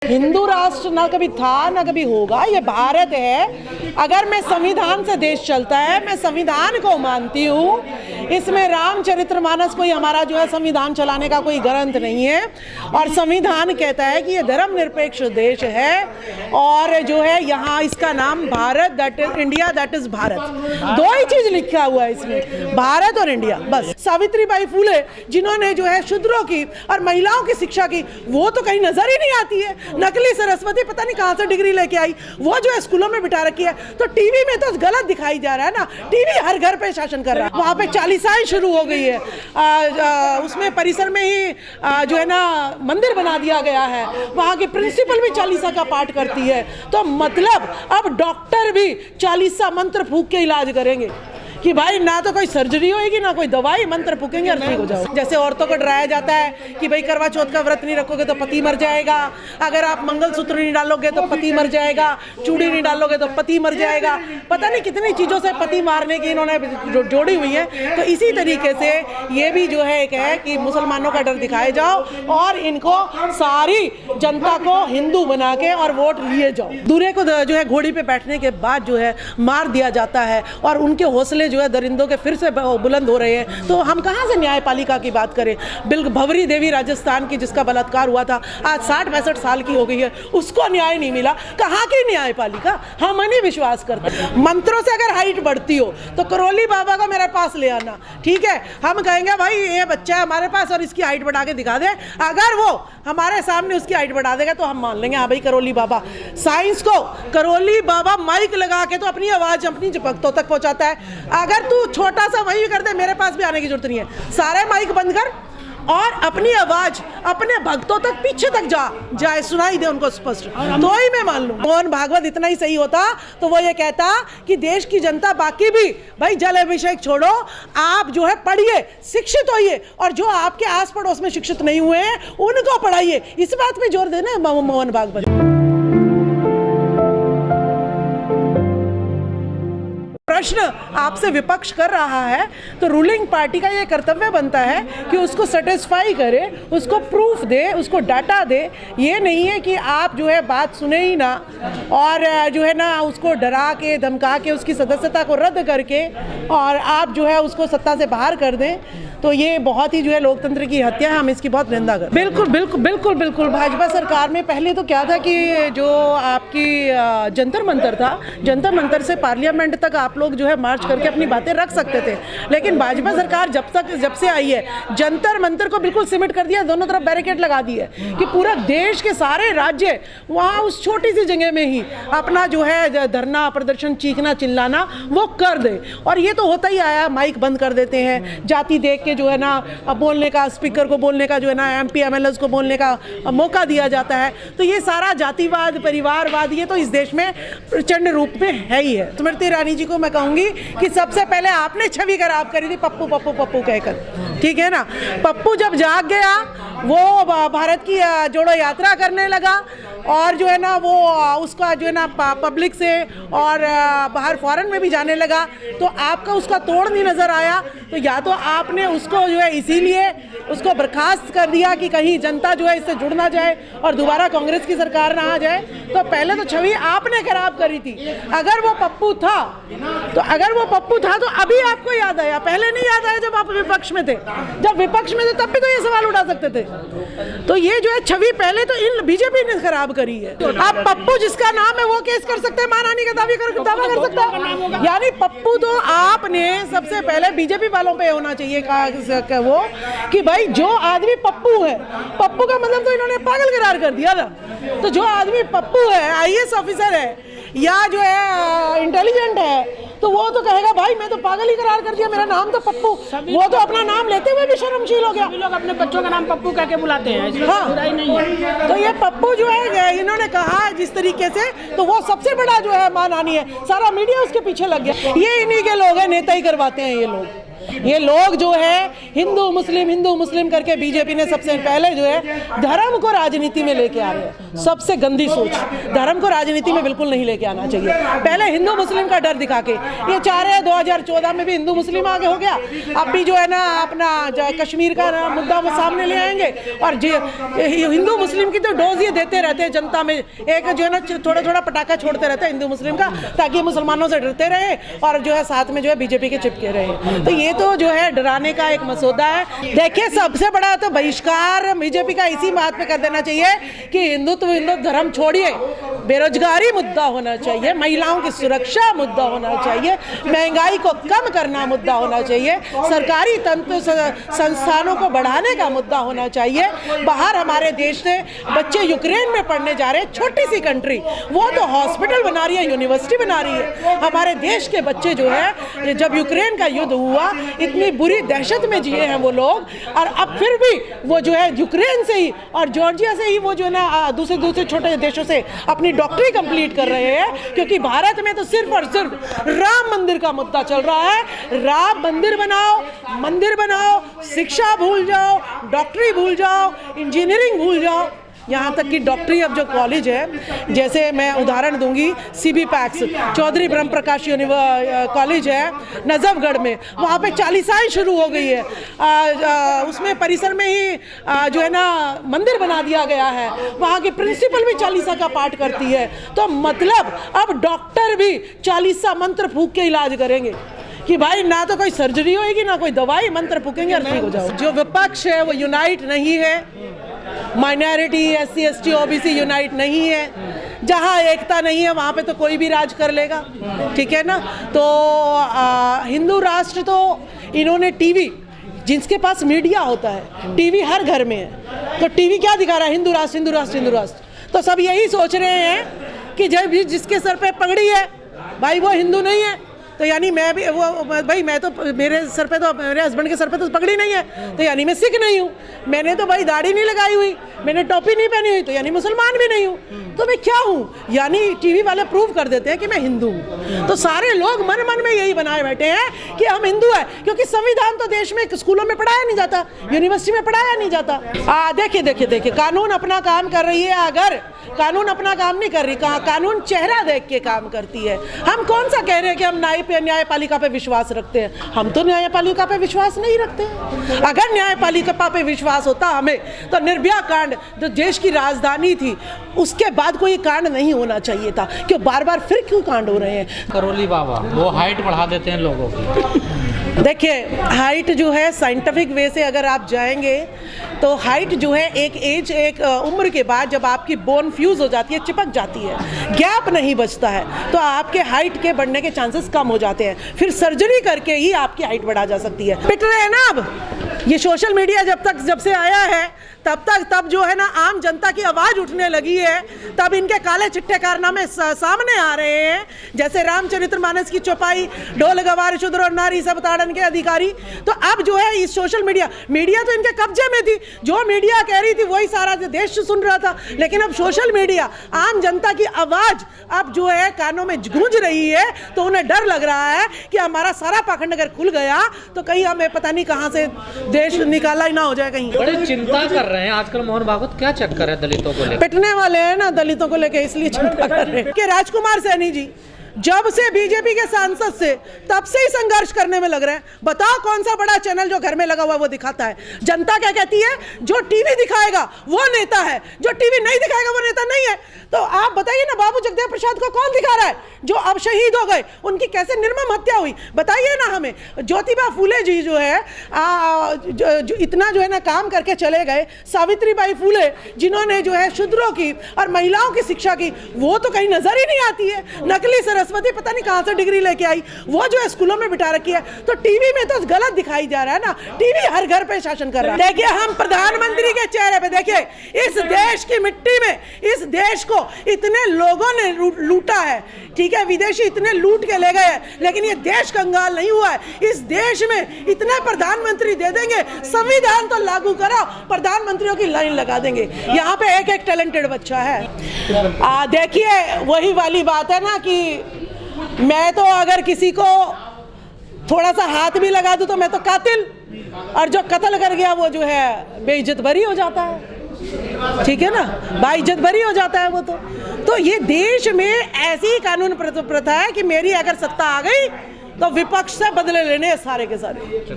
हिंदू राष्ट्र ना कभी था ना कभी होगा, ये भारत है। अगर मैं संविधान से देश चलता है, मैं संविधान को मानती हूँ। इसमें रामचरितमानस कोई हमारा जो है संविधान चलाने का कोई ग्रंथ नहीं है। और संविधान कहता है कि ये धर्मनिरपेक्ष देश है और जो है यहाँ इसका नाम Bharat, that is India, that is Bharat. दो ही चीज लिखा हुआ है इसमें, भारत और इंडिया, बस। सावित्रीबाई फुले जिन्होंने जो है शूद्रों की और महिलाओं की शिक्षा की, वो तो कहीं नजर ही नहीं आती है। नकली सरस्वती पता नहीं कहां से डिग्री लेके आई, वो जो है स्कूलों में बिठा रखी है। तो टीवी में तो गलत दिखाई जा रहा है ना, टीवी हर घर पे शासन कर रहा है। वहां पे चालीसाएं शुरू हो गई है, उसमें परिसर में ही जो है ना मंदिर बना दिया गया है। वहां की प्रिंसिपल भी चालीसा का पाठ करती है। तो मतलब अब डॉक्टर भी चालीसा मंत्र फूंक के इलाज करेंगे कि भाई ना तो कोई सर्जरी होगी ना कोई दवाई, मंत्र फूकेंगे और ठीक हो जाओ। जैसे औरतों को डराया जाता है कि भाई करवा चौथ का व्रत नहीं रखोगे तो पति मर जाएगा, अगर आप मंगलसूत्र नहीं डालोगे तो पति मर जाएगा, चूड़ी नहीं डालोगे तो पति मर जाएगा। पता नहीं कितनी चीज़ों से पति मारने की इन्होंने जोड़ी हुई है। तो इसी तरीके से ये भी जो है एक है कि मुसलमानों का डर दिखाए जाओ और इनको सारी जनता को हिंदू बना के और वोट लिए जाओ। दूल्हे को जो है घोड़ी पे बैठने के बाद जो है मार दिया जाता है और उनके हौसले जो है दरिंदों के फिर से बुलंद हो रहे हैं। तो हम कहां से न्यायपालिका की बात करें। भंवरी देवी राजस्थान की जिसका बलात्कार हुआ था, आज 60-65 साल की हो गई है, उसको न्याय नहीं मिला। कहां की न्यायपालिका? हम नहीं विश्वास करते। मंत्रों से अगर हाइट बढ़ती हो तो करौली बाबा को मेरे पास ले आना, ठीक है। हम कहेंगे भाई ये बच्चा है हमारे पास और इसकी हाइट बढ़ा के दिखा दे। अगर वो हमारे सामने उसकी हाइट बढ़ा देगा तो हम मान लेंगे हाँ भाई करौली बाबा। साइंस को करौली बाबा माइक लगा के तो अपनी आवाज अपनी भक्तों तक पहुंचाता है। अगर तू छोटा सा वही कर दे, मेरे पास भी आने की जरूरत नहीं है। सारे माइक बंद कर और अपनी आवाज अपने भक्तों तक पीछे तक जाए, सुनाई दे उनको स्पष्ट, तो ही मैं मान लूं। मोहन भागवत इतना ही सही होता तो वो ये कहता कि देश की जनता बाकी भी भाई जल अभिषेक छोड़ो, आप जो है पढ़िए, शिक्षित होइए और जो आपके आस पड़ोस में शिक्षित नहीं हुए हैं उनको पढ़ाइए। इस बात पे जोर देना मोहन भागवत। प्रश्न आपसे विपक्ष कर रहा है तो रूलिंग पार्टी का ये कर्तव्य बनता है कि उसको सेटिस्फाई करे, उसको प्रूफ दे, उसको डाटा दे। ये नहीं है कि आप जो है बात सुने ही ना और जो है ना उसको डरा के धमका के उसकी सदस्यता को रद्द करके और आप जो है उसको सत्ता से बाहर कर दें। तो ये बहुत ही जो है लोकतंत्र की हत्या है, हम इसकी बहुत निंदा करते हैं। बिल्कुल बिल्कुल बिल्कुल बिल्कुल। भाजपा सरकार में पहले तो क्या था कि जो आपकी जंतर मंतर था, जंतर मंतर से पार्लियामेंट तक आप लोग जो है मार्च करके अपनी बातें रख सकते थे। लेकिन भाजपा सरकार जब से आई है जंतर मंतर को बिल्कुल सिमट कर दिया, दोनों तरफ बैरिकेड लगा दी है कि पूरा देश के सारे राज्य वहाँ उस छोटी सी जगह में ही अपना जो है धरना प्रदर्शन चीखना चिल्लाना वो कर दे। और ये तो होता ही आया, माइक बंद कर देते हैं, जाति देख जो है ना बोलने का, स्पीकर को बोलने का जो है ना एमपी एमएलए को बोलने का मौका दिया जाता है। तो ये सारा जातिवाद परिवारवाद ये तो इस देश में प्रचंड रूप में है ही है। स्मृति ईरानी जी को मैं कहूंगी कि सबसे पहले आपने छवि खराब करी थी पप्पू पप्पू पप्पू कहकर, ठीक है ना। पप्पू जब जाग गया वो भारत की जोड़ो यात्रा करने लगा और जो है ना वो उसका जो है ना पब्लिक से और बाहर फॉरेन में भी जाने लगा। तो आपका उसका तोड़ नहीं नजर आया। तो या तो आपने उसको जो है इसीलिए उसको बर्खास्त कर दिया कि कहीं जनता जो है इससे जुड़ ना जाए और दोबारा कांग्रेस की सरकार ना आ जाए। तो पहले तो छवि आपने खराब करी थी। अगर वो पप्पू था तो अभी आपको याद आया, पहले नहीं याद आया जब आप विपक्ष में थे। जब विपक्ष में थे तब भी तो ये सवाल उठा सकते थे। तो ये जो है छवि पहले तो इन बीजेपी ने खराब करी है। आप पप्पू जिसका नाम है वो केस कर सकते हैं, मानहानि का दावा कर सकता है। यानी पप्पू तो आपने सबसे पहले बीजेपी वालों पे होना चाहिए कहा वो कि भाई जो आदमी पप्पू है, पप्पू का मतलब तो इन्होंने पागल करार कर दिया ना। तो जो आदमी पप्पू है, आईएएस ऑफिसर है या जो है इंटेलिजेंट है, तो वो तो कहेगा भाई मैं तो पागल ही करार कर दिया, मेरा नाम तो पप्पू। वो तो अपना नाम लेते हुए भी शर्मशील हो गया। लोग अपने बच्चों का नाम पप्पू कह के बुलाते हैं, इसमें बुराई नहीं है। तो ये पप्पू जो है इन्होंने कहा जिस तरीके से, तो वो सबसे बड़ा जो है मानहानि है। सारा मीडिया उसके पीछे लग गया। ये इन्हीं के लोग हैं, नेता ही करवाते हैं ये लोग। ये लोग जो है हिंदू मुस्लिम करके बीजेपी ने सबसे पहले जो है धर्म को राजनीति में लेके आ रहे हैं। सबसे गंदी सोच, धर्म को राजनीति में बिल्कुल नहीं लेके आना चाहिए। पहले हिंदू मुस्लिम का डर दिखा के ये चाह रहे हैं 2014 में भी हिंदू मुस्लिम आगे हो गया, अब भी जो है ना अपना कश्मीर का मुद्दा वो सामने ले आएंगे और हिंदू मुस्लिम की तो डोज ये देते रहते हैं जनता में, एक जो है ना थोड़ा थोड़ा पटाखा छोड़ते रहते हैं हिंदू मुस्लिम का, ताकि मुसलमानों से डरते रहे और जो है साथ में जो है बीजेपी के चिपके रहे। तो ये तो जो है डराने का एक मसौदा है। देखिए सबसे बड़ा तो बहिष्कार बीजेपी का इसी बात पे कर देना चाहिए कि हिंदू धर्म छोड़िए, बेरोजगारी मुद्दा होना चाहिए, महिलाओं की सुरक्षा मुद्दा होना चाहिए, महंगाई को कम करना मुद्दा होना चाहिए, सरकारी तंत्र संस्थानों को बढ़ाने का मुद्दा होना चाहिए। बाहर हमारे देश से बच्चे यूक्रेन में पढ़ने जा रहे हैं, छोटी सी कंट्री, वो तो हॉस्पिटल बना रही है, यूनिवर्सिटी बना रही है। हमारे देश के बच्चे जो है जब यूक्रेन का युद्ध हुआ इतनी बुरी दहशत में जिए हैं वो लोग, और अब फिर भी वो जो है यूक्रेन से ही और जॉर्जिया से ही वो जो है ना दूसरे छोटे देशों से अपनी डॉक्टरी कंप्लीट कर रहे हैं, क्योंकि भारत में तो सिर्फ और सिर्फ राम मंदिर का मुद्दा चल रहा है। राम मंदिर बनाओ, शिक्षा भूल जाओ, डॉक्टरी भूल जाओ, इंजीनियरिंग भूल जाओ, यहाँ तक कि डॉक्टरी अब जो कॉलेज है, जैसे मैं उदाहरण दूंगी सीबी पैक्स चौधरी ब्रह्म प्रकाश कॉलेज है नजफगढ़ में, वहाँ पे चालीसाएं शुरू हो गई है। उसमें परिसर में ही जो है ना मंदिर बना दिया गया है, वहाँ की प्रिंसिपल भी चालीसा का पाठ करती है। तो मतलब अब डॉक्टर भी चालीसा मंत्र फूंक के इलाज करेंगे कि भाई ना तो कोई सर्जरी होगी ना कोई दवाई, मंत्र फूकेंगे और ठीक हो जाओ। जो विपक्ष है वो यूनाइट नहीं है, minority SC ST OBC unite नहीं है, जहाँ एकता नहीं है वहाँ पे तो कोई भी राज कर लेगा, ठीक है ना। तो हिंदू राष्ट्र तो इन्होंने टीवी, जिसके पास मीडिया होता है, टीवी हर घर में है, तो टीवी क्या दिखा रहा है? हिंदू राष्ट्र। तो सब यही सोच रहे हैं कि जब जिसके सर पे पगड़ी है भाई वो हिंदू नहीं है, तो यानी मैं भी भाई मैं तो मेरे सर पे तो मेरे हस्बैंड के सर पे तो पगड़ी नहीं है, तो यानी मैं सिख नहीं हूँ। मैंने तो भाई दाढ़ी नहीं लगाई हुई, मैंने टोपी नहीं पहनी हुई, तो यानी मुसलमान भी नहीं हूँ, तो मैं क्या हूँ? यानी टीवी वाले प्रूव कर देते हैं कि मैं हिंदू हूँ। तो सारे लोग मन मन में यही बनाए बैठे हैं कि हम हिंदू हैं, क्योंकि संविधान तो देश में स्कूलों में पढ़ाया नहीं जाता, यूनिवर्सिटी में पढ़ाया नहीं जाता। देखिए कानून अपना काम कर रही है, अगर कानून अपना काम नहीं कर रही, कानून चेहरा देख के काम करती है। हम कौन सा कह रहे हैं कि हम न्यायपालिका पे विश्वास रखते हैं? हम तो न्यायपालिका पे विश्वास नहीं रखते। अगर न्यायपालिका पे विश्वास होता हमें, तो निर्भया कांड जो देश की राजधानी थी उसके बाद कोई कांड नहीं होना चाहिए था। क्यों बार फिर क्यों कांड हो रहे हैं? करोली बाबा वो हाइट बढ़ा देते हैं लोगों की। देखिए हाइट जो है साइंटिफिक वे से अगर आप जाएंगे तो हाइट जो है एक उम्र के बाद जब आपकी बोन फ्यूज हो जाती है, चिपक जाती है, गैप नहीं बचता है, तो आपके हाइट के बढ़ने के चांसेस कम हो जाते हैं। फिर सर्जरी करके ही आपकी हाइट बढ़ा जा सकती है। पिट रहे हैं ना अब ये सोशल मीडिया जब से आया है तब जो है ना आम जनता की आवाज उठने लगी है, तब इनके काले चिट्टे कारनामे सामने आ रहे हैं। जैसे रामचरितमानस की चौपाई, ढोल गवार शूद्र और नारी सब ताड़न के अधिकारी। तो अब जो है इस सोशल मीडिया तो इनके कब्जे में थी, जो मीडिया कह रही थी वही सारा देश सुन रहा था, लेकिन अब सोशल मीडिया आम जनता की आवाज अब जो है कानों में गूंज रही है, तो उन्हें डर लग रहा है कि हमारा सारा पाखंड अगर खुल गया तो कहीं हमें पता नहीं कहां से देश निकाला ही ना हो जाए कहीं। बड़ी चिंता कर रहे हैं आजकल मोहन भागवत, क्या चक्कर है दलितों को लेकर? पिटने वाले हैं ना दलितों को लेकर, इसलिए चिंता कर रहे हैं कि राजकुमार सैनी जी जब से बीजेपी के सांसद से तब से ही संघर्ष करने में लग रहे हैं। बताओ कौन सा बड़ा चैनल जो घर में लगा हुआ है वो दिखाता है? जनता क्या कहती है? जो टीवी दिखाएगा वो नेता है, जो टीवी नहीं दिखाएगा वो नेता नहीं है। तो आप बताइए ना, बाबू जगदेव प्रसाद को कौन दिखा रहा है जो अब शहीद हो गए? उनकी कैसे निर्मम हत्या हुई बताइए ना हमें। ज्योतिबा फूले जी जो है जो इतना जो है ना काम करके चले गए, सावित्रीबाई फूले जिन्होंने जो है शूद्रों की और महिलाओं की शिक्षा की, वो तो कहीं नजर ही नहीं आती है। नकली सरस्वती पता नहीं कहां से डिग्री लेके आई, वो जो है स्कूलों में बिठा रखी है। तो टीवी में तो गलत दिखाई जा रहा है ना, टीवी हर घर पे शासन कर रहा है। देखिए हम प्रधानमंत्री के चेहरे पे देखिए, इस देश की मिट्टी में इस देश को इतने लोगों ने लूटा है, ठीक है, विदेशी इतने लूट के ले गए हैं, लेकिन ये देश कंगाल नहीं हुआ है। इस देश में इतने प्रधानमंत्री दे देंगे, संविधान तो लागू करो, प्रधानमंत्रियों की लाइन लगा देंगे। यहाँ पे एक एक टैलेंटेड बच्चा है। देखिए वही वाली बात है ना कि मैं तो अगर किसी को थोड़ा सा हाथ भी लगा दूं तो मैं तो कातिल, और जो कत्ल कर गया वो जो है बेइज्जत बरी हो जाता है, ठीक है ना, बाइज्जत बरी हो जाता है वो तो ये देश में ऐसी कानून प्रथा है कि मेरी अगर सत्ता आ गई तो विपक्ष से बदले लेने सारे के सारे।